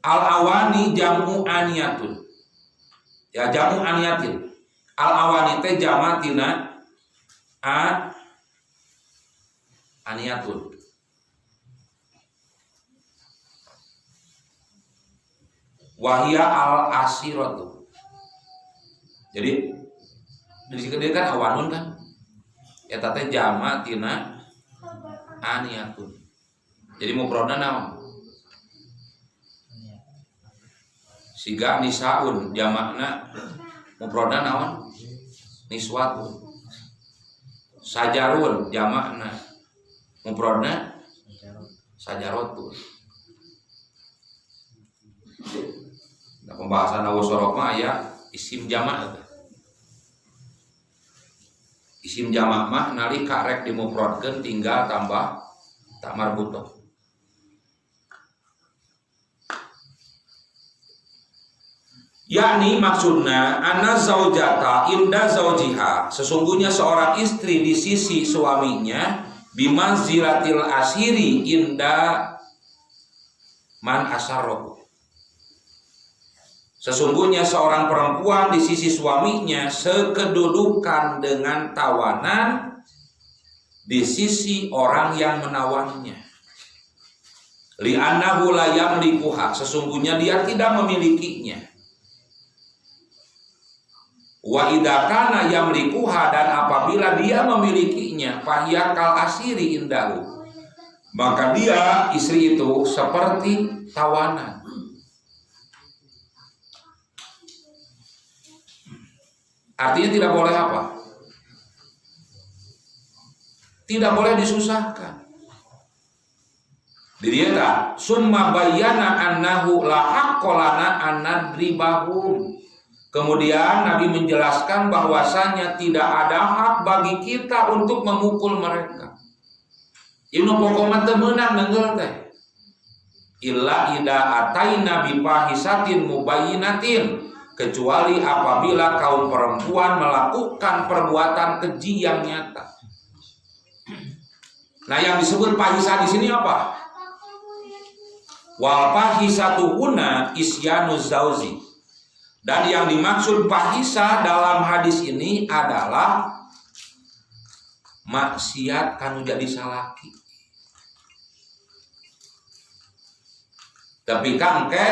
Al-awani jamu aniyatun. Ya, jamu aniyatin. Al-awani teh jamatina aniyatun. wahia al asiratu. Jadi di sini kan awanun kan, eta teh jama tina aniyatun. Jadi mufradna naon? Siga nisaun, jamakna mufradna naon? Niswatun. Sajarun, jamakna mufradna sajarotun. Nah, pembahasan awusorok mah aya isim jamak. Isim jamak mah nalika rek dimufradkeun tinggal tambah tak marbutoh. Yakni maksudna anna zaujata inda zaujiha, sesungguhnya seorang istri di sisi suaminya bimanzilatil asiri inda man asarroh. Sesungguhnya seorang perempuan di sisi suaminya sekedudukan dengan tawanan di sisi orang yang menawannya. Li'annahu la yamlikuha, sesungguhnya dia tidak memilikinya. Wa idza kana yamlikuha, dan apabila dia memilikinya, fahiya kal asiri indahu, maka dia istri itu seperti tawanan. Artinya tidak boleh apa? Tidak boleh disusahkan. Dirieta summa bayyana annahu la haqqolana annadribahum. Kemudian Nabi menjelaskan bahwasanya tidak ada hak bagi kita untuk memukul mereka. Inu pokokna teu meunang neungeul teh. Illa ida ataina bi fahisatin mubayyinatin, kecuali apabila kaum perempuan melakukan perbuatan keji yang nyata. Nah, yang disebut fahisah di sini apa? Wal fahisatu huna isyanu zauji. Dan yang dimaksud fahisah dalam hadis ini adalah maksiat kanu jadi salaki. Tapi kangke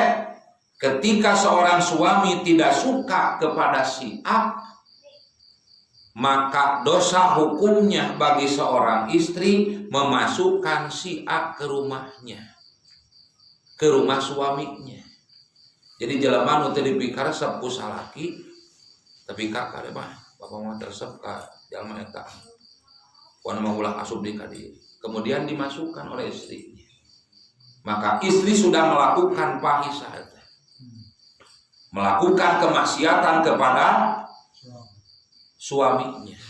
ketika seorang suami tidak suka kepada si A, maka dosa hukumnya bagi seorang istri memasukkan si A ke rumahnya, ke rumah suaminya. Jadi jelema nu teu dipikar sepu salaki, tapi kakak mah bapak mah tersep ka jalma eta. Wana mah ulah asup di kadi. Kemudian dimasukkan oleh istrinya. Maka istri sudah melakukan fahisah, melakukan kemaksiatan kepada suaminya.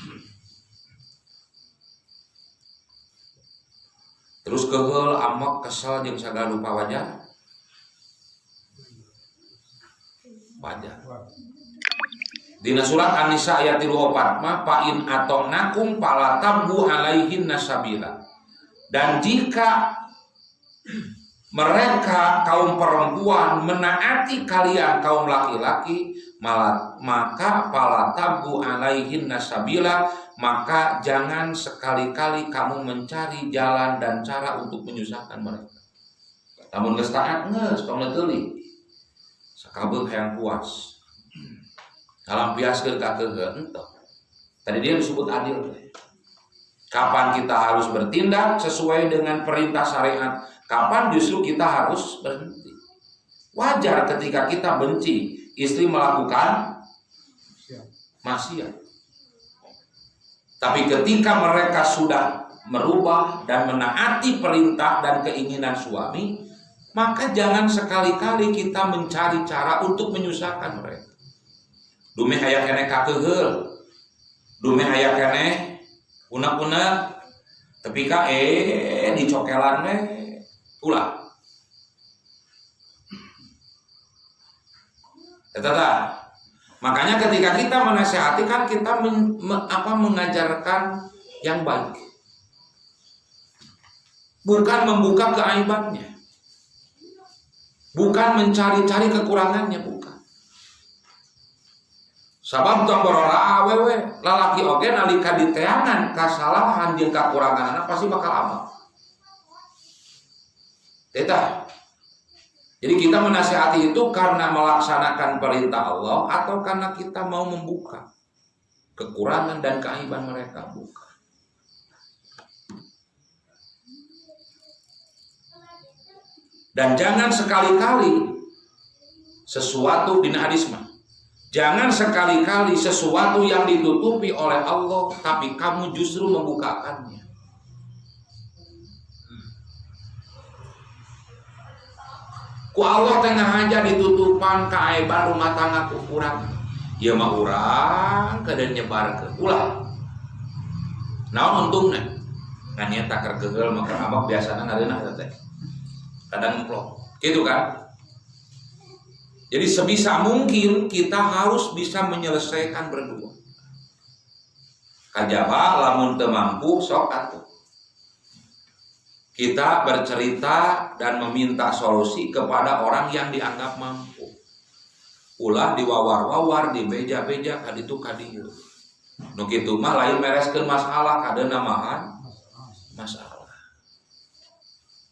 Terus keheul amok kesel jeung sagala rupa wajah. Dina surat An-Nisa ayat 34 mah fa'in ata'nakum fala tabghu alaihin nasabila. Dan jika mereka kaum perempuan menaati kalian kaum laki-laki, maka fala tabghu alaihin nasabila, maka jangan sekali-kali kamu mencari jalan dan cara untuk menyusahkan mereka. Namun geus taat geus tong teuling. Sakabeuh hayang puas. Ngalampiaskeun ka keugeuh henteu. Tadi dia disebut adil. Kapan kita harus bertindak sesuai dengan perintah syariat, kapan justru kita harus berhenti. Wajar ketika kita benci istri melakukan maksiat. Tapi ketika mereka sudah merubah dan menaati perintah dan keinginan suami, maka jangan sekali-kali kita mencari cara untuk menyusahkan mereka. Dume aya keneh kakeheul, dume aya keneh unek-unek, tapi ka dicokelan we ulah. Tata. Makanya ketika kita menasihati kan kita mengajarkan yang baik, bukan membuka keaibannya. Bukan mencari-cari kekurangannya, bukan. Sabab tong borora awewe lalaki oge nalika diteangan kasalahan jeung kakuranganna pasti bakal amal. Eta. Jadi kita menasihati itu karena melaksanakan perintah Allah atau karena kita mau membuka kekurangan dan keaiban mereka. Bukan. Dan jangan sekali-kali sesuatu din hadis mah. Jangan sekali-kali sesuatu yang ditutupi oleh Allah tapi kamu justru membukakannya. Ku Allah tengah aja ditutupan keaiban rumah tangga kurang. Ya mah urang kedan nyebar ke ulah. Naon untungna? Ngan nya tak kergeul mah abak biasana ngareunah teh. Kadang emplok. Gitu kan? Jadi sebisa mungkin kita harus bisa menyelesaikan berdua. Kajaba lamun teu mampu sok atuh. Kita bercerita dan meminta solusi kepada orang yang dianggap mampu. Ulah diwawar-wawar, di beja-beja, kaditu kadieu. Nu kitu mah lain mereskeun masalah, kadeuna namahan masalah.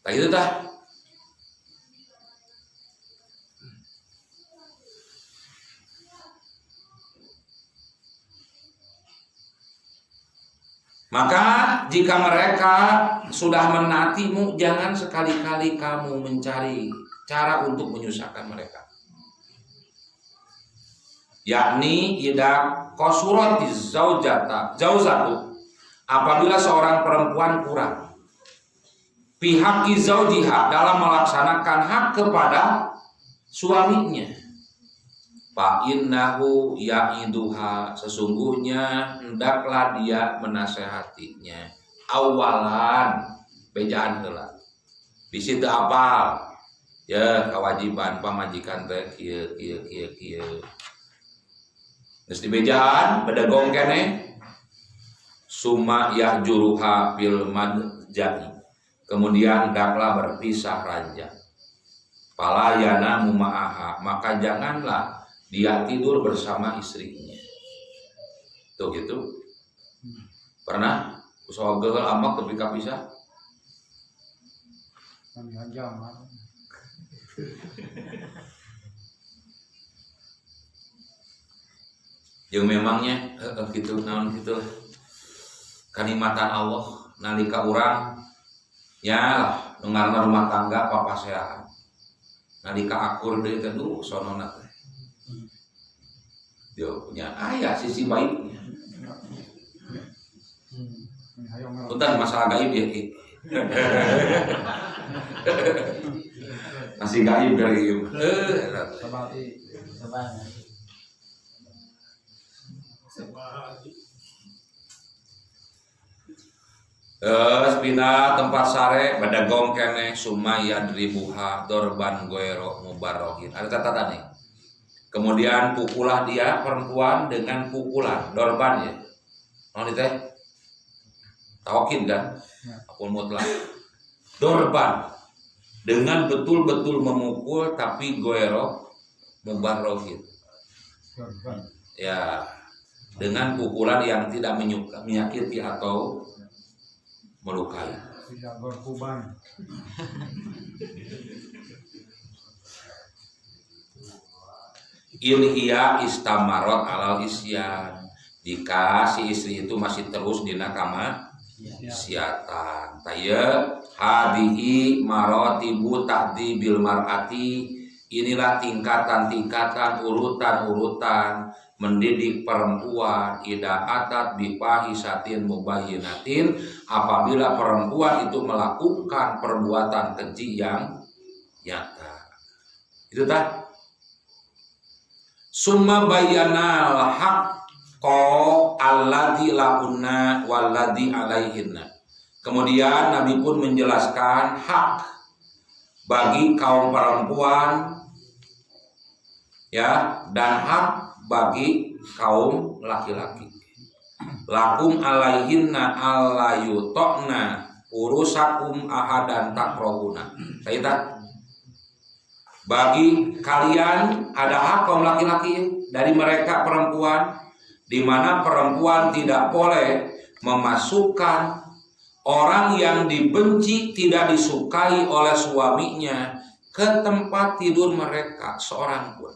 Tah kitu tah. Maka jika mereka sudah menatimu, jangan sekali-kali kamu mencari cara untuk menyusahkan mereka. Yakni idza qasurati zaujatu, apabila seorang perempuan kurang pihak zaujiha dalam melaksanakan hak kepada suaminya. Fa innahu ya'iduha, sesungguhnya hendaklah dia menasehatinya. Awalan bejaan heula. Bisi teu apal. Ya kewajiban pamajikan teh kieu. Geus dibejaan bedegong keneh. Summa yahjuruha fil madja'i. Kemudian hendaklah berpisah ranjang. Fala yanamu ma'aha, maka janganlah dia tidur bersama istrinya. Tuh gitu. Pernah usaha geul amak tapi kapisah? Jeung memangnya gitu naon gitu lah. Kanikmatan Allah nalika urang nya lah dengarna rumah tangga papasehan. Nalika akur deui teh sonona teh. Dia punya ayah sisi baiknya. Punten masalah gaib ya Ki. Masih gaib dari pindah tempat sare badagong keneh sumaya dribuha dorban goero mubarrohin. Ada catatannya. Kemudian pukulah dia perempuan dengan pukulan dorban ya. Naon teh? Tawakin kan? Akul mutlak. Dorban dengan betul-betul memukul tapi goero mubarrohin. Ya, dengan pukulan yang tidak menyakiti atau melukai. Tidak berkuban. Ilhiya istamarot alal isyan, jika si istri itu masih terus dina kama siatan. Taya hadihi marotibu ta'dibil mar'ati, inilah tingkatan-tingkatan urutan-urutan mendidik perempuan ida atat bifahisatin mubayyinatin, apabila perempuan itu melakukan perbuatan keji yang nyata. Itu tak? Summa bayyanal haqqo alladzi lahunna walladzi alaihinna. Kemudian Nabi pun menjelaskan hak bagi kaum perempuan ya, dan hak bagi kaum laki-laki. Lakum alaihinna allayutokna urusakum ahadan takrohuna. Saya bagi kalian ada hak kaum laki-laki dari mereka perempuan, di mana perempuan tidak boleh memasukkan orang yang dibenci, tidak disukai oleh suaminya ke tempat tidur mereka seorang pun.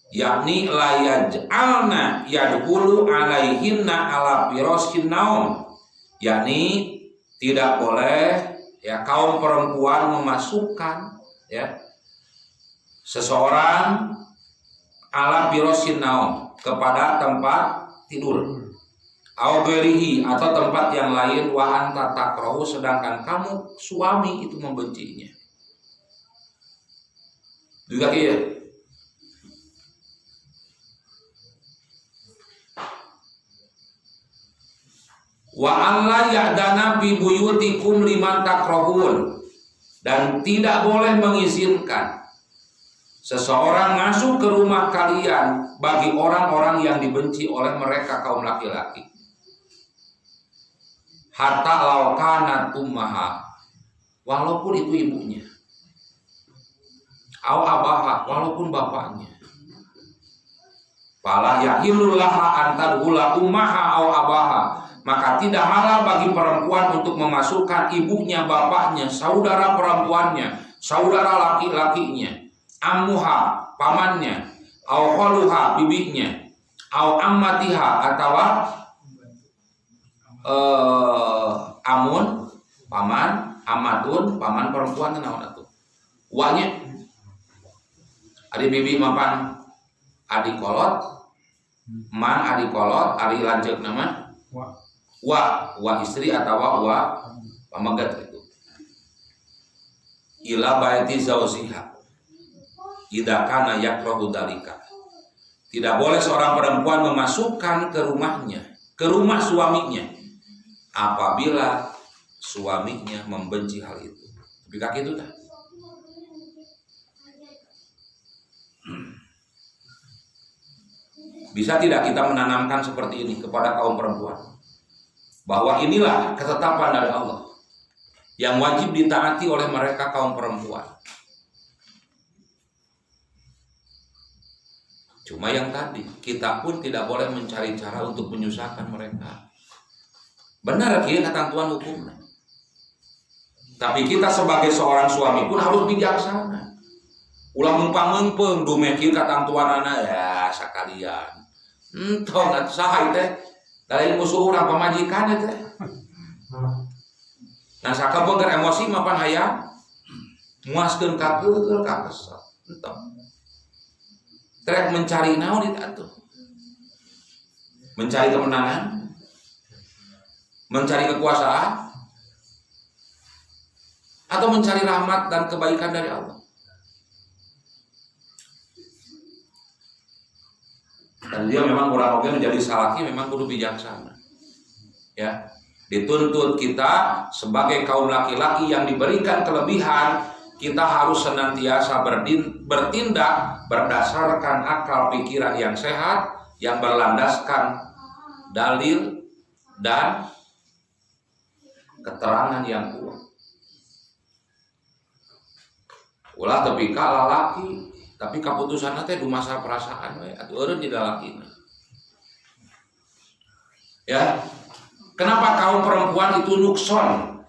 Yakni la yaj'alna yadkhulu alaihinna ala firasyin naum. Yakni tidak boleh ya kaum perempuan memasukkan ya seseorang ala firasyin naum kepada tempat tidur. Au ghairihi atau tempat yang lain wa anta takrahu sedangkan kamu suami itu membencinya. Juga iya. Wa alla ya'dana bi buyutikum liman takrahun, dan tidak boleh mengizinkan seseorang masuk ke rumah kalian bagi orang-orang yang dibenci oleh mereka kaum laki-laki. Hatta laukana ummaha, walaupun itu ibunya, au abaha, walaupun bapaknya. Fala yahillu laha antadkhula ummaha au abaha, maka tidak halal bagi perempuan untuk memasukkan ibunya, bapaknya, saudara perempuannya, saudara laki-lakinya, ammuha, pamannya, au khaluha, bibinya, au ammatiha, atau amun, paman, amatun, paman perempuan naon atuh. Wanya adik bibi mapan adik kolot, man adik kolot, ari lanjut nama wa istri atau wa pamagat itu. Ila baiti zauziha idza kana yakrahu dalika. Tidak boleh seorang perempuan memasukkan ke rumahnya, ke rumah suaminya, apabila suaminya membenci hal itu. Tapi kaki itu dah. Bisa tidak kita menanamkan seperti ini kepada kaum perempuan? Bahwa inilah ketetapan dari Allah yang wajib ditaati oleh mereka kaum perempuan. Cuma yang tadi, kita pun tidak boleh mencari cara untuk menyusahkan mereka. Benar kia ketentuan hukumnya. Tapi kita sebagai seorang suami pun harus bijaksana. Ulah mumpang-mumpeng dumekin ketentuanana ya sakalian. Entong atuh saha teh? Dari musuh urang pamajikan teh. Nah sakabeungeur emosi mapan hayang muaskeun ka keul ka kesel. Entong. Trek mencari naon itu atuh? Mencari kemenangan? Mencari kekuasaan? Atau mencari rahmat dan kebaikan dari Allah? Dan dia memang kurang oke menjadi salaki memang kudu bijaksana. Ya, dituntut kita sebagai kaum laki-laki yang diberikan kelebihan, kita harus senantiasa bertindak berdasarkan akal pikiran yang sehat, yang berlandaskan dalil dan keterangan yang kuat. Ulah tepi ka lalaki, tapi keputusannya teh dumasa perasaan we atuh eureun di lalakina. Ya. Kenapa kaum perempuan itu nukson?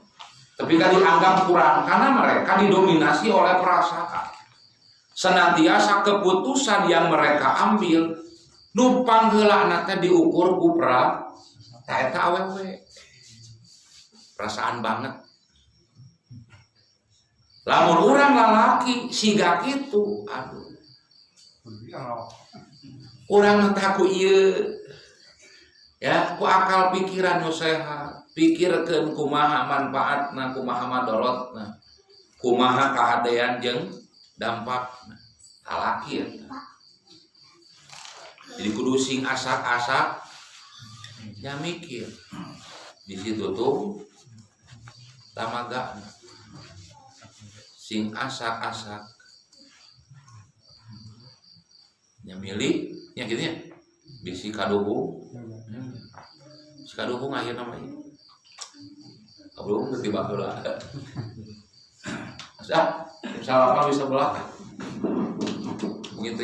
Tapi kan dianggap kurang karena mereka didominasi oleh perasaan. Senantiasa keputusan yang mereka ambil numpang heulana teh diukur ku eta awewe. Perasaan banget. Lamun urang lalaki siga kitu, aduh. Urang teh ku ieu ya, ku akal pikiran nu sehat, pikirkeun kumaha manfaatna, kumaha madorotna, kumaha kahadean jeung dampakna. Lalaki eta. Jadi kudu sing asak-asak nya mikir. Di situ tuh tamagana. Sing asak-asak nya milih nya kitu nya. Bisi kaduhung. Si kaduhung akhirna mah ieu. Kaduhung geus dibaheula. Asa, salah bisa belakang. Begitu